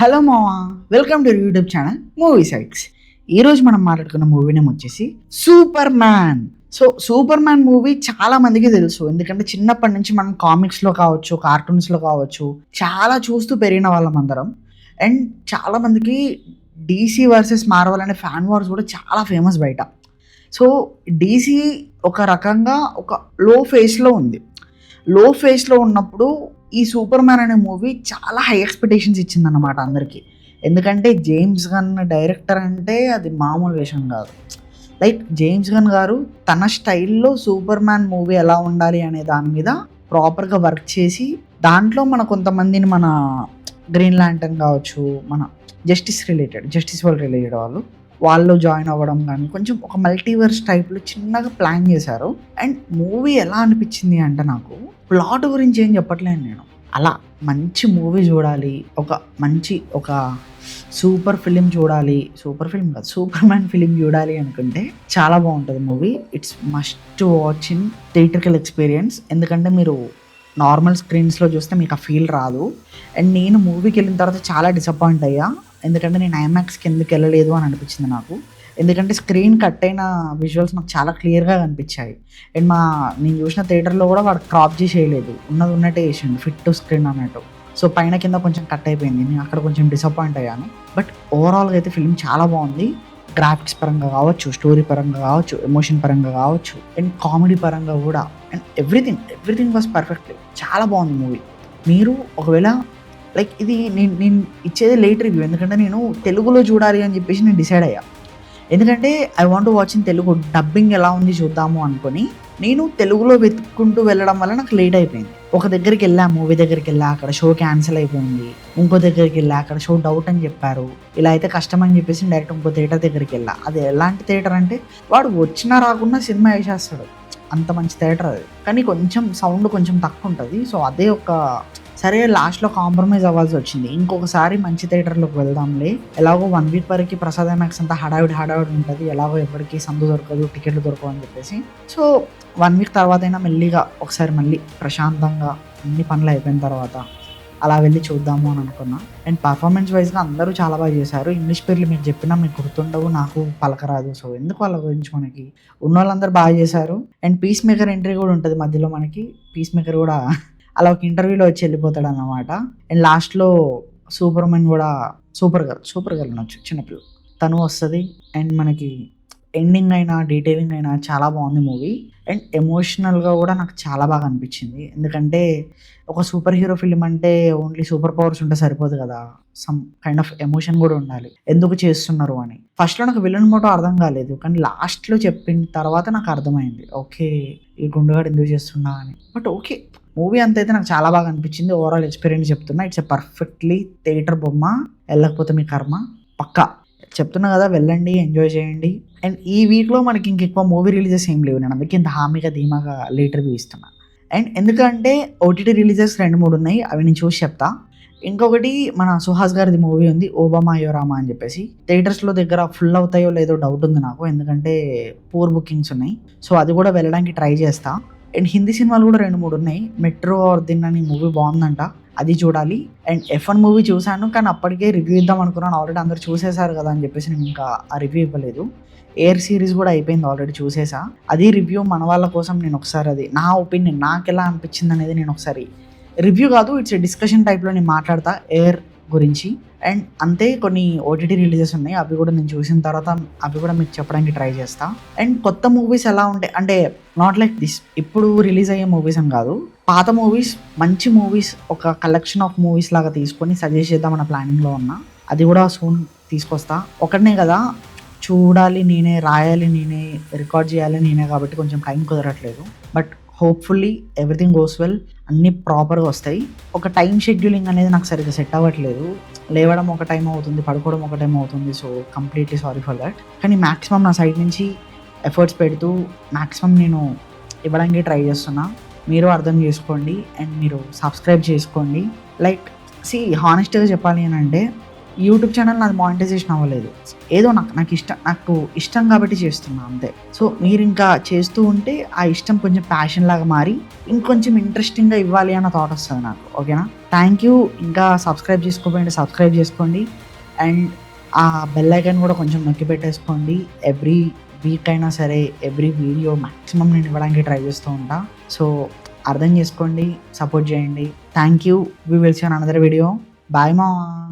Hello మావా, welcome to YouTube channel movie sites. ఈరోజు మనం మాట్లాడుకున్న మూవీ నేమ్ వచ్చేసి Superman. Superman movie చాలా మందికి తెలుసు, ఎందుకంటే చిన్నప్పటి నుంచి మనం కామిక్స్లో కావచ్చు, కార్టూన్స్లో కావచ్చు చాలా చూస్తూ పెరిగిన వాళ్ళం అందరం. అండ్ చాలా మందికి డీసీ వర్సెస్ మార్వల్ అనే ఫ్యాన్ వార్స్ కూడా చాలా ఫేమస్ బయట. సో డీసీ ఒక రకంగా ఒక లో ఫేస్లో ఉన్నప్పుడు ఈ సూపర్ మ్యాన్ అనే మూవీ చాలా హై ఎక్స్పెక్టేషన్స్ ఇచ్చిందన్నమాట అందరికీ. ఎందుకంటే జేమ్స్ గన్ డైరెక్టర్ అంటే అది మామూలు విషయం కాదు. లైక్ జేమ్స్ గన్ గారు తన స్టైల్లో సూపర్ మ్యాన్ మూవీ ఎలా ఉండాలి అనే దాని మీద ప్రాపర్గా వర్క్ చేసి, దాంట్లో మన కొంతమందిని మన గ్రీన్ ల్యాంటర్న్ కావచ్చు, మన జస్టిస్ వరల్డ్ రిలేటెడ్ వాళ్ళు జాయిన్ అవ్వడం కానీ కొంచెం ఒక మల్టీవర్స్ టైప్లో చిన్నగా ప్లాన్ చేశారు. అండ్ మూవీ ఎలా అనిపించింది అంటే, నాకు ప్లాట్ గురించి ఏం చెప్పట్లేను నేను, అలా మంచి మూవీ చూడాలి, ఒక సూపర్ మ్యాన్ ఫిలిం చూడాలి అనుకుంటే చాలా బాగుంటుంది movie. It's must watch in theatrical experience. ఎందుకంటే మీరు నార్మల్ స్క్రీన్స్లో చూస్తే మీకు ఆ ఫీల్ రాదు. అండ్ నేను మూవీకి వెళ్ళిన తర్వాత చాలా డిసప్పాయింట్ అయ్యా, ఎందుకంటే నేను ఐమాక్స్కి ఎందుకు వెళ్ళలేదు అని అనిపించింది నాకు. ఎందుకంటే స్క్రీన్ కట్ అయిన విజువల్స్ నాకు చాలా క్లియర్గా కనిపించాయి. అండ్ నేను చూసిన థియేటర్లో కూడా వాడు క్రాప్ చేసి వేయలేదు, ఉన్నట్టే వేసిండు ఫిట్ టు స్క్రీన్ అన్నట్టు. సో పైన కింద కొంచెం కట్ అయిపోయింది, నేను అక్కడ కొంచెం డిసప్పాయింట్ అయ్యాను. బట్ ఓవరాల్గా అయితే ఫిల్మ్ చాలా బాగుంది. గ్రాఫిక్స్ పరంగా కావచ్చు, స్టోరీ పరంగా కావచ్చు, ఎమోషన్ పరంగా కావచ్చు, అండ్ కామెడీ పరంగా కూడా, అండ్ ఎవ్రీథింగ్ వాజ్ పర్ఫెక్ట్. చాలా బాగుంది మూవీ. మీరు ఒకవేళ లైక్ ఇది నేను ఇచ్చేది లేట్ రివ్యూ, ఎందుకంటే నేను తెలుగులో చూడాలి అని చెప్పేసి నేను డిసైడ్ అయ్యా. ఎందుకంటే I want to watch in Telugu, dubbing ఎలా ఉంది చూద్దాము అనుకొని నేను తెలుగులో వెతుక్కుంటూ వెళ్ళడం వల్ల నాకు లేట్ అయిపోయింది. ఒక దగ్గరికి వెళ్ళా, మూవీ దగ్గరికి వెళ్ళా, అక్కడ షో క్యాన్సిల్ అయిపోయింది. ఇంకో దగ్గరికి వెళ్ళా, అక్కడ షో డౌట్ అని చెప్పారు. ఇలా అయితే కష్టం అని చెప్పేసి డైరెక్ట్ ఇంకో థియేటర్ దగ్గరికి వెళ్ళా. అది ఎలాంటి థియేటర్ అంటే, వాడు వచ్చినా రాకుండా సినిమా వేసేస్తాడు, అంత మంచి థియేటర్ అది. కానీ కొంచెం సౌండ్ కొంచెం తక్కువ ఉంటుంది. సో అదే సరే లాస్ట్లో కాంప్రమైజ్ అవ్వాల్సి వచ్చింది. ఇంకొకసారి మంచి థియేటర్లోకి వెళ్దాంలే, ఎలాగో 1 వీక్ వరకు ప్రసాద్ ఐమాక్స్ అంతా హడావిడి ఉంటుంది, ఎలాగో ఎవరికి సందు దొరకదు, టికెట్లు దొరకవు అని చెప్పేసి. సో 1 వీక్ తర్వాత అయినా మెల్లిగా ఒకసారి మళ్ళీ ప్రశాంతంగా అన్ని పనులు అయిపోయిన తర్వాత అలా వెళ్ళి చూద్దాము అని అనుకున్నా. అండ్ పర్ఫార్మెన్స్ వైజ్గా అందరూ చాలా బాగా చేశారు. ఇంగ్లీష్ పేర్లు మీకు చెప్పినా మీకు గుర్తుండవు, నాకు పలకరాదు. సో ఎందుకు వాళ్ళ గురించి, మనకి ఉన్న వాళ్ళందరూ బాగా చేశారు. అండ్ పీస్ మేకర్ ఎంట్రీ కూడా ఉంటుంది మధ్యలో. మనకి పీస్ మేకర్ కూడా అలా ఒక ఇంటర్వ్యూలో వచ్చి వెళ్ళిపోతాడు అన్నమాట. అండ్ లాస్ట్లో సూపర్ గర్ల్ అనొచ్చు, చిన్నపిల్ల తను వస్తుంది. అండ్ మనకి ఎండింగ్ అయినా డీటెయిలింగ్ అయినా చాలా బాగుంది మూవీ. అండ్ ఎమోషనల్గా కూడా నాకు చాలా బాగా అనిపించింది. ఎందుకంటే ఒక సూపర్ హీరో ఫిలిం అంటే ఓన్లీ సూపర్ పవర్స్ ఉంటే సరిపోదు కదా, సమ్ కైండ్ ఆఫ్ ఎమోషన్ కూడా ఉండాలి. ఎందుకు చేస్తున్నారు అని ఫస్ట్లో నాకు విలన్ మోటో అర్థం కాలేదు, కానీ లాస్ట్లో చెప్పిన తర్వాత నాకు అర్థమైంది, ఓకే ఈ గుండుగాడు ఎందుకు చేస్తున్నా అని. బట్ ఓకే, మూవీ అంతైతే నాకు చాలా బాగా అనిపించింది. ఓవరాల్ ఎక్స్పీరియన్స్ చెప్తున్నా, ఇట్స్ ఎ పర్ఫెక్ట్లీ థియేటర్ బొమ్మ. వెళ్ళకపోతే మీ కర్మ. పక్కా చెప్తున్నా కదా, వెళ్ళండి, ఎంజాయ్ చేయండి. అండ్ ఈ వీక్లో మనకి ఇంకెక్కువ మూవీ రిలీజెస్ ఏం లేవు, నేను అందుకే ఇంత ధీమాగా లేట్ రివ్యూ ఇస్తున్నా. అండ్ ఎందుకంటే ఓటీటీ రిలీజెస్ 2-3 ఉన్నాయి, అవి నేను చూసి చెప్తా. ఇంకొకటి మన సుహాస్ గారిది మూవీ ఉంది, ఓబామా యోరామా అని చెప్పేసి. థియేటర్స్లో దగ్గర ఫుల్ అవుతాయో లేదో డౌట్ ఉంది నాకు, ఎందుకంటే పూర్ బుకింగ్స్ ఉన్నాయి. సో అది కూడా వెళ్ళడానికి ట్రై చేస్తా. అండ్ హిందీ సినిమాలు కూడా 2-3 ఉన్నాయి. మెట్రో ఆర్ దిన్ అని మూవీ బాగుందంట, అది చూడాలి. అండ్ F1 మూవీ చూశాను, కానీ అప్పటికే రివ్యూ ఇద్దాం అనుకున్నాను. ఆల్రెడీ అందరు చూసేశారు కదా అని చెప్పేసి నేను ఇంకా ఆ రివ్యూ ఇవ్వలేదు. ఎయిర్ సిరీస్ కూడా అయిపోయింది, ఆల్రెడీ చూసేసా. అది రివ్యూ మన వాళ్ళ కోసం నేను ఒకసారి, అది నా ఒపీనియన్, నాకు ఎలా అనిపించింది అనేది నేను ఒకసారి రివ్యూ కాదు, ఇట్స్ డిస్కషన్ టైప్లో నేను మాట్లాడతా ఎయిర్ గురించి. అండ్ అంతే, కొన్ని ఓటీటీ రిలీజెస్ ఉన్నాయి, అవి కూడా నేను చూసిన తర్వాత అవి కూడా మీకు చెప్పడానికి ట్రై చేస్తా. అండ్ కొత్త మూవీస్ ఎలా ఉంటాయి అంటే, నాట్ లైక్ దిస్ ఇప్పుడు రిలీజ్ అయ్యే మూవీస్ అని కాదు, పాత మూవీస్, మంచి మూవీస్, ఒక కలెక్షన్ ఆఫ్ మూవీస్ లాగా తీసుకొని సజెస్ట్ చేద్దామన్న ప్లానింగ్లో ఉన్నా. అది కూడా సూన్ తీసుకొస్తా. ఒకటినే కదా చూడాలి నేనే, రాయాలి నేనే, రికార్డ్ చేయాలి నేనే, కాబట్టి కొంచెం టైం కుదరట్లేదు. But hopefully everything goes well, అన్నీ ప్రాపర్గా వస్తాయి. ఒక టైం షెడ్యూలింగ్ అనేది నాకు సరిగ్గా సెట్ అవ్వట్లేదు, లేవడం ఒక టైం అవుతుంది, పడుకోవడం ఒక టైం అవుతుంది. So completely sorry for that. కానీ మ్యాక్సిమం నా సైడ్ నుంచి ఎఫర్ట్స్ పెడుతూ మ్యాక్సిమం నేను ఇవ్వడానికి ట్రై చేస్తున్నా. మీరు అర్థం చేసుకోండి అండ్ మీరు సబ్స్క్రైబ్ చేసుకోండి. లైక్ హానెస్ట్గా చెప్పాలి అని అంటే, యూట్యూబ్ ఛానల్ నాది మానిటైజేషన్ అవ్వలేదు. ఏదో నాకు ఇష్టం కాబట్టి చేస్తున్నా అంతే. సో మీరు ఇంకా చేస్తూ ఉంటే ఆ ఇష్టం కొంచెం ప్యాషన్ లాగా మారి ఇంకొంచెం ఇంట్రెస్టింగ్గా ఇవ్వాలి అన్న థాట్ వస్తుంది నాకు. ఓకేనా? Thank you. ఇంకా సబ్స్క్రైబ్ చేసుకోకపోయింటే సబ్స్క్రైబ్ చేసుకోండి. అండ్ ఆ బెల్ ఐకాన్ కూడా కొంచెం నొక్కి పెట్టేసుకోండి. ఎవ్రీ వీక్ అయినా సరే ఎవ్రీ వీడియో మ్యాక్సిమం నేను ఇవ్వడానికి ట్రై చేస్తూ ఉంటా. సో అర్థం చేసుకోండి, సపోర్ట్ చేయండి. Thank you. We will see on another video. Bye మావా.